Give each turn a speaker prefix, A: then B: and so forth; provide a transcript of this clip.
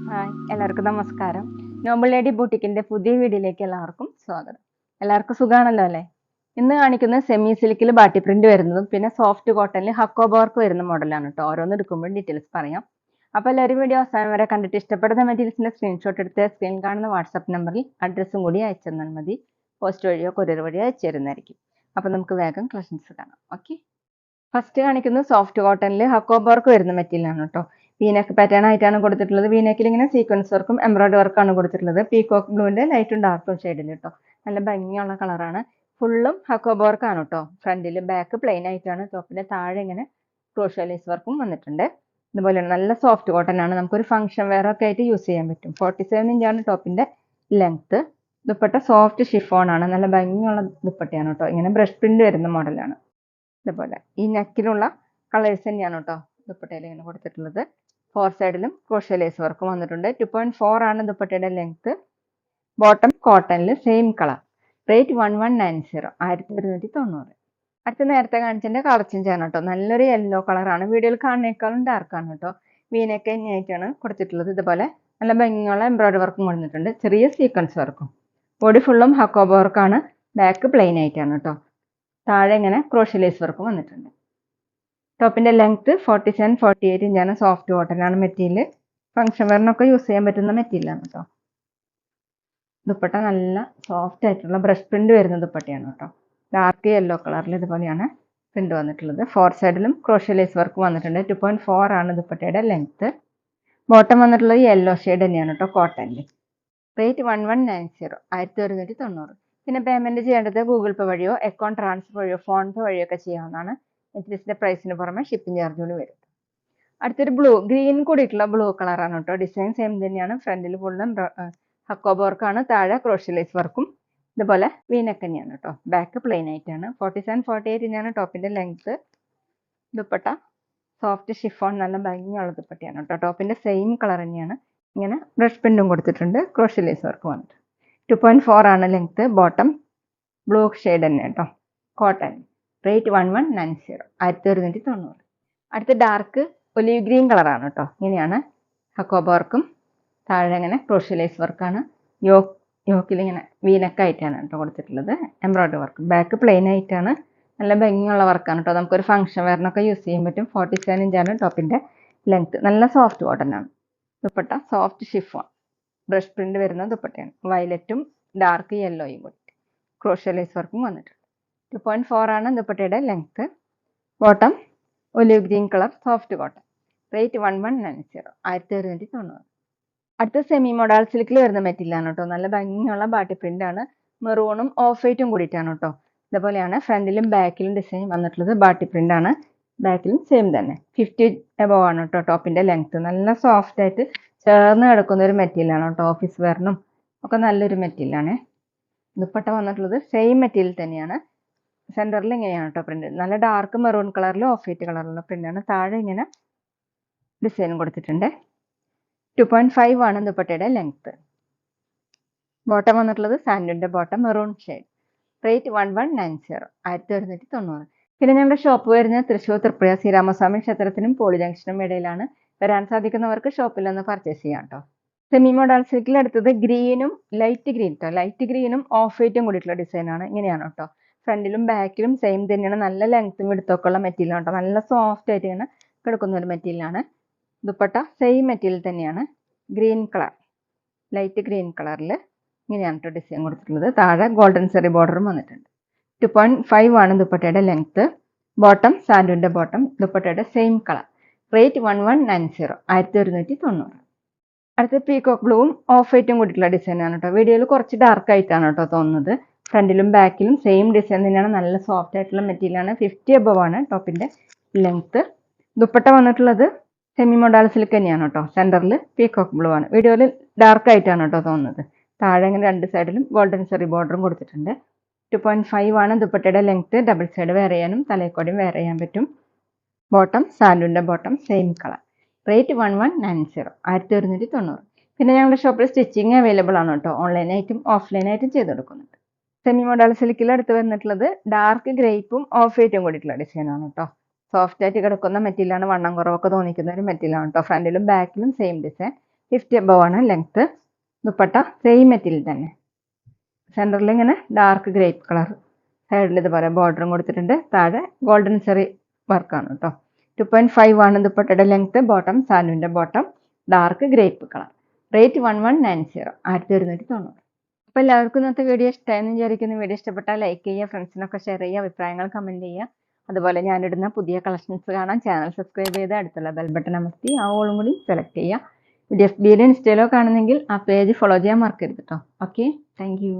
A: Hi, എല്ലാവർക്കും നമസ്കാരം. Noble lady ബൂട്ടിക്കിന്റെ പുതിയ വീഡിയോയിലേക്ക് എല്ലാവർക്കും സ്വാഗതം. എല്ലാവർക്കും സുഖാണല്ലോ അല്ലേ? ഇന്ന് കാണിക്കുന്നത് സെമി സിൽക്കിൽ ബാട്ടി പ്രിന്റ് വരുന്നതും പിന്നെ സോഫ്റ്റ് കോട്ടണിൽ ഹക്കോ വർക്ക് വരുന്ന മോഡലാണ് കേട്ടോ. ഓരോന്ന് എടുക്കുമ്പോൾ ഡീറ്റെയിൽസ് പറയാം. അപ്പോൾ എല്ലാവരും വീഡിയോ അവസാനം വരെ കണ്ടിട്ട് ഇഷ്ടപ്പെടുന്ന മെറ്റീരിയൽസിന്റെ സ്ക്രീൻഷോട്ട് എടുത്ത് സ്ക്രീൻ കാണുന്ന വാട്സാപ്പ് നമ്പറിൽ അഡ്രസ്സും കൂടി അയച്ചു തന്നാൽ മതി. പോസ്റ്റ് വഴിയോ കൊറിയർ വഴിയോ അയച്ചു തരുന്നതായിരിക്കും. അപ്പോൾ നമുക്ക് വേഗം കളക്ഷൻസ് കാണാം. ഓക്കെ, ഫസ്റ്റ് കാണിക്കുന്നത് സോഫ്റ്റ് കോട്ടണിൽ ഹക്കോ വർക്ക് വരുന്ന മെറ്റീരിയലാണ് കേട്ടോ. വീനെക്ക് പാറ്റേൺ ആയിട്ടാണ് കൊടുത്തിട്ടുള്ളത്. വീനെക്കിൽ ഇങ്ങനെ സീക്വൻസ് വർക്കും എംബ്രോയിഡറി വർക്കാണ് കൊടുത്തിട്ടുള്ളത്. പീകോക്ക് ബ്ലൂവിന്റെ ലൈറ്റും ഡാർക്കും ഷെയ്ഡിൽ കേട്ടോ. നല്ല ഭംഗിയുള്ള കളറാണ്. ഫുള്ളും ഹക്കോ വർക്കാണ് കേട്ടോ. ഫ്രണ്ടിൽ ബാക്ക് പ്ലെയിൻ ആയിട്ടാണ്. ടോപ്പിന്റെ താഴെ ഇങ്ങനെ ക്രോഷ്യോ ലേസ് വർക്കും വന്നിട്ടുണ്ട്. ഇതുപോലെ നല്ല സോഫ്റ്റ് കോട്ടൺ ആണ്. നമുക്കൊരു ഫംഗ്ഷൻ വെയർ ഒക്കെ ആയിട്ട് യൂസ് ചെയ്യാൻ പറ്റും. 47 ഇഞ്ചാണ് ടോപ്പിന്റെ ലെങ്ത്. ദുപ്പട്ട സോഫ്റ്റ് ഷിഫോൺ ആണ്. നല്ല ഭംഗിയുള്ള ദുപ്പട്ടയാണ് കേട്ടോ. ഇങ്ങനെ ബ്രഷ് പ്രിന്റ് വരുന്ന മോഡലാണ്. ഇതുപോലെ ഈ നെക്കിലുള്ള കളേഴ്സ് തന്നെയാണ് കേട്ടോ ദുപ്പട്ടയിൽ ഇങ്ങനെ കൊടുത്തിട്ടുള്ളത്. 4 സൈഡിലും ക്രോഷ്യോ ലേസ് വർക്ക് വന്നിട്ടുണ്ട്. 2.4 ആണ് ദുപ്പട്ടയുടെ ലെങ്ത്. ബോട്ടം കോട്ടണിൽ സെയിം കളർ. റേറ്റ് 1190, 1190. അടുത്ത നേരത്തെ കാണിച്ചതിന്റെ കളർ ചേഞ്ച് ആണ് കേട്ടോ. നല്ലൊരു യെല്ലോ കളറാണ്. വീഡിയോയിൽ കാണുന്നേക്കാളും ഡാർക്കാണ് കേട്ടോ. വീനൊക്കെ തന്നെയായിട്ടാണ് കൊടുത്തിട്ടുള്ളത്. ഇതുപോലെ നല്ല ഭംഗിയുള്ള എംബ്രോയിഡറി വർക്കും വന്നിട്ടുണ്ട്. ചെറിയ സീക്വൻസ് വർക്കും. ബോഡി ഫുള്ളും ഹക്കോ വർക്കാണ്. ബാക്ക് പ്ലെയിൻ ആയിട്ടാണ് കേട്ടോ. താഴെ ഇങ്ങനെ ക്രോഷ്യോ ലേസ് വർക്കും വന്നിട്ടുണ്ട്. ടോപ്പിന്റെ ലെങ്ത് 47-48 ഇഞ്ചാണ്. സോഫ്റ്റ് കോട്ടൺ ആണ് മെറ്റീരിയൽ. ഫംഗ്ഷൻ വെയറിനൊക്കെ യൂസ് ചെയ്യാൻ പറ്റുന്ന മെറ്റീരിയലാണ് കേട്ടോ. ദുപ്പട്ട നല്ല സോഫ്റ്റ് ആയിട്ടുള്ള ബ്രഷ് പ്രിന്റ് വരുന്ന ദുപ്പട്ടയാണ് കേട്ടോ. ഡാർക്ക് യെല്ലോ കളറിൽ ഇതുപോലെയാണ് പ്രിന്റ് വന്നിട്ടുള്ളത്. 4 സൈഡിലും ക്രോഷ്യോ ലേസ് വർക്ക് വന്നിട്ടുണ്ട്. 2.4 ആണ് ദുപ്പട്ടയുടെ ലെങ്ത്. ബോട്ടം വന്നിട്ടുള്ളത് യെല്ലോ ഷെയ്ഡ് തന്നെയാണ് കേട്ടോ കോട്ടണിൽ. റേറ്റ് 1190, 1190. പിന്നെ പേയ്മെന്റ് ചെയ്യേണ്ടത് ഗൂഗിൾ പേ വഴിയോ അക്കൗണ്ട് ട്രാൻസ്ഫർ വഴിയോ ഫോൺ പേ വഴിയോ ഒക്കെ ചെയ്യാവുന്നതാണ്. മെറ്റീരിയൽസിന്റെ പ്രൈസിന് പുറമെ ഷിപ്പിംഗ് ചാർജ് കൂടി വരും. അടുത്തൊരു ഗ്രീൻ കൂടിയിട്ടുള്ള ബ്ലൂ കളറാണ് കേട്ടോ. ഡിസൈൻ സെയിം തന്നെയാണ്. ഫ്രണ്ടിൽ ഫുള്ളും ഹക്കോ വർക്കാണ്. താഴെ ക്രോഷ്യോ ലേസ് വർക്കും. ഇതുപോലെ വീനെക്ക് തന്നെയാണ് കേട്ടോ. ബാക്ക് പ്ലെയിൻ ആയിട്ടാണ്. 47-48 ഇഞ്ചാണ് ടോപ്പിന്റെ ലെങ്ത്. ദുപ്പട്ട സോഫ്റ്റ് ഷിഫോൺ നല്ല ഭംഗിയുള്ള ദുപ്പട്ടയാണ് കേട്ടോ. ടോപ്പിന്റെ സെയിം കളർ തന്നെയാണ്. ഇങ്ങനെ ബ്രഷ് പ്രിന്റും കൊടുത്തിട്ടുണ്ട്. ക്രോഷ്യോ ലേസ് വർക്ക് വന്നിട്ട് 2.4 ആണ് ലെങ്ത്. ബോട്ടം ബ്ലൂ ഷെയ്ഡ് തന്നെ കേട്ടോ. കോട്ടൺ. റേറ്റ് 1190, 1190. അടുത്ത ഡാർക്ക് ഒലീവ് ഗ്രീൻ കളറാണ് കേട്ടോ. ഇങ്ങനെയാണ് ഹക്കോ വർക്കും താഴെ ഇങ്ങനെ ക്രോഷ്യോ ലേസ് വർക്കാണ്. യോക്കിൽ ഇങ്ങനെ വീനക്കായിട്ടാണ് കേട്ടോ കൊടുത്തിട്ടുള്ളത്. Embroidery work. ബാക്ക് പ്ലെയിൻ ആയിട്ടാണ്. നല്ല ഭംഗിയുള്ള വർക്കാണ് കേട്ടോ. നമുക്കൊരു ഫംഗ്ഷൻ വെയറിനൊക്കെ യൂസ് ചെയ്യാൻ പറ്റും. 47 ഇഞ്ചാണ് ടോപ്പിന്റെ ലെങ്ത്. നല്ല സോഫ്റ്റ് കോട്ടൺ ആണ്. Dupatta soft chiffon brush print വരുന്ന ദുപ്പട്ടയാണ്. വയലറ്റും ഡാർക്ക് യെല്ലോയും കൂടി ക്രോഷ്യോ ലേസ് വർക്കും വന്നിട്ടുണ്ട്. 2.4 ആണ് ദുപ്പട്ടയുടെ length. Bottom olive green colour soft cotton. Rate 1190, 1190. അടുത്ത സെമി മോഡൽ സിൽക്കിൽ വരുന്ന മെറ്റീരിയലാണ് കേട്ടോ. നല്ല ഭംഗിയുള്ള ബാട്ടി പ്രിന്റ് ആണ്. മെറൂണും ഓഫ് വൈറ്റും കൂടിയിട്ടാണ് കേട്ടോ. ഇതുപോലെയാണ് ഫ്രണ്ടിലും ബാക്കിലും ഡിസൈൻ വന്നിട്ടുള്ളത്. ബാട്ടി പ്രിന്റ് ആണ്. ബാക്കിലും സെയിം തന്നെ. 50 എബോവ് ആണ് കേട്ടോ ടോപ്പിന്റെ ലെങ്ത്. നല്ല സോഫ്റ്റ് ആയിട്ട് ചേർന്ന് കിടക്കുന്ന ഒരു മെറ്റീരിയലാണ് കേട്ടോ. ഓഫീസ് വെയറിനും ഒക്കെ നല്ലൊരു മെറ്റീരിയലാണ്. ദുപ്പട്ട വന്നിട്ടുള്ളത് സെയിം മെറ്റീരിയൽ തന്നെയാണ്. സെന്ററിൽ ഇങ്ങനെയാണ് കേട്ടോ പ്രിന്റ്. നല്ല ഡാർക്ക് മെറൂൺ കളറിൽ ഓഫ് വൈറ്റ് കളറിലുള്ള പ്രിന്റാണ്. താഴെ ഇങ്ങനെ ഡിസൈൻ കൊടുത്തിട്ടുണ്ട്. 2.5 ആണ് ദുപ്പട്ടയുടെ ലെങ്ത്. ബോട്ടം വന്നിട്ടുള്ളത് സാൻഡുവിന്റെ ബോട്ടം മെറൂൺ ഷെയ്ഡ്. റേറ്റ് 1190, 1190. പിന്നെ ഞങ്ങളുടെ ഷോപ്പ് വരുന്നത് തൃശ്ശൂർ തൃപ്പുഴ ശ്രീരാമസ്വാമി ക്ഷേത്രത്തിനും പോളി ജംഗ്ഷനും ഇടയിലാണ്. വരാൻ സാധിക്കുന്നവർക്ക് ഷോപ്പിൽ നിന്ന് പർച്ചേസ് ചെയ്യാം കേട്ടോ. സെമി മോഡൽ സിൽക്കിൽ എടുത്തത് ഗ്രീനും ലൈറ്റ് ഗ്രീൻ കേട്ടോ. ലൈറ്റ് ഗ്രീനും ഓഫ് വൈറ്റും കൂടിയിട്ടുള്ള ഡിസൈനാണ്. ഇങ്ങനെയാണ് കേട്ടോ. ഫ്രണ്ടിലും ബാക്കിലും സെയിം തന്നെയാണ്. നല്ല ലെങ്ത്തും എടുത്തൊക്കെ ഉള്ള മെറ്റീരിയൽ കേട്ടോ. നല്ല സോഫ്റ്റ് ആയിട്ട് ഇങ്ങനെ കിടക്കുന്ന ഒരു മെറ്റീരിയലാണ്. ദുപ്പട്ട സെയിം മെറ്റീരിയൽ തന്നെയാണ്. ഗ്രീൻ കളർ, ലൈറ്റ് ഗ്രീൻ കളറിൽ ഇങ്ങനെയാണ് കേട്ടോ ഡിസൈൻ കൊടുത്തിട്ടുള്ളത്. താഴെ ഗോൾഡൻ സെറി ബോർഡറും വന്നിട്ടുണ്ട്. 2.5 ആണ് ദുപ്പട്ടയുടെ ലെങ്ത്. ബോട്ടം സാൻഡുവിന്റെ ബോട്ടം. ദുപ്പട്ടയുടെ സെയിം കളർ. റേറ്റ് 1190, 1190. അടുത്ത പീകോക്ക് ബ്ലൂവും ഓഫ് വൈറ്റും കൂടിയിട്ടുള്ള ഡിസൈനാണ് കേട്ടോ. വീഡിയോയിൽ കുറച്ച് ഡാർക്ക് ആയിട്ടാണ് കേട്ടോ തോന്നുന്നത്. ഫ്രണ്ടിലും ബാക്കിലും സെയിം ഡിസൈൻ തന്നെയാണ്. നല്ല സോഫ്റ്റ് ആയിട്ടുള്ള മെറ്റീരിയലാണ്. 50 എബോവ് ആണ് ടോപ്പിന്റെ ലെങ്ത്. ദുപ്പട്ട വന്നിട്ടുള്ളത് സെമി മോഡൽ സിൽക്ക് തന്നെയാണ് കേട്ടോ. സെന്ററിൽ പീകോക്ക് ബ്ലൂ ആണ്. വീഡിയോയിൽ ഡാർക്ക് ആയിട്ടാണ് കേട്ടോ തോന്നുന്നത്. താഴെ ഇങ്ങനെ രണ്ട് സൈഡിലും ഗോൾഡൻ സെറി ബോർഡറും കൊടുത്തിട്ടുണ്ട്. 2.5 ആണ് ദുപ്പട്ടയുടെ ലെങ്ത്. ഡബിൾ സൈഡ് വെയർ ചെയ്യാനും തലക്കോടിയും വെയർ ചെയ്യാൻ പറ്റും. ബോട്ടം സാൻഡുവിന്റെ ബോട്ടം സെയിം കളർ. റേറ്റ് 1190, 1190. പിന്നെ ഞങ്ങളുടെ ഷോപ്പിൽ സ്റ്റിച്ചിങ് അവൈലബിൾ ആണ് കേട്ടോ. ഓൺലൈനായിട്ടും ഓഫ്ലൈനായിട്ടും ചെയ്ത് കൊടുക്കുന്നുണ്ട്. സെമി മോഡൽ സിൽക്കിൽ അടുത്ത് വന്നിട്ടുള്ളത് ഡാർക്ക് ഗ്രേപ്പും ഓഫ് വൈറ്റും കൂടിയിട്ടുള്ള ഡിസൈനാണ് കേട്ടോ. സോഫ്റ്റ് ആയിട്ട് കിടക്കുന്ന മെറ്റീരിയലാണ്, വണ്ണം കുറവൊക്കെ തോന്നിക്കുന്ന ഒരു മെറ്റീരിയലാണ് കേട്ടോ. ഫ്രണ്ടിലും ബാക്കിലും സെയിം ഡിസൈൻ. 50 above ആണ് ലെങ്ത്. ദുപ്പട്ട സെയിം മെറ്റീരിയൽ തന്നെ. സെൻറ്ററിൽ ഇങ്ങനെ ഡാർക്ക് ഗ്രേപ്പ് കളർ, സൈഡിൽ ഇതുപോലെ ബോർഡറും കൊടുത്തിട്ടുണ്ട്. താഴെ ഗോൾഡൻ സെറി വർക്കാണ് കേട്ടോ. 2.5 ആണ് ദുപ്പട്ടയുടെ ലെങ്ത്. ബോട്ടം സാനുവിൻ്റെ bottom, dark grape colour. Rate 1190, 1190. അപ്പോൾ എല്ലാവർക്കും ഇന്നത്തെ വീഡിയോ ഇഷ്ടമായെന്ന് വിചാരിക്കുന്നു. വീഡിയോ ഇഷ്ടപ്പെട്ടാൽ ലൈക്ക് ചെയ്യുക, ഫ്രണ്ട്സിനൊക്കെ ഷെയർ ചെയ്യുക, അഭിപ്രായങ്ങൾ കമൻറ്റ് ചെയ്യുക. അതുപോലെ ഞാനിടുന്ന പുതിയ കളക്ഷൻസ് കാണാൻ ചാനൽ സബ്സ്ക്രൈബ് ചെയ്ത് അടുത്തുള്ള ബെൽ ബട്ടൺ അമർത്തി ആ ഓളും കൂടി സെലക്ട് ചെയ്യുക. വീഡിയോ ഇൻസ്റ്റയിലോ കാണുന്നെങ്കിൽ ആ പേജ് ഫോളോ ചെയ്യാൻ മറക്കരുത് കേട്ടോ. Okay, thank you.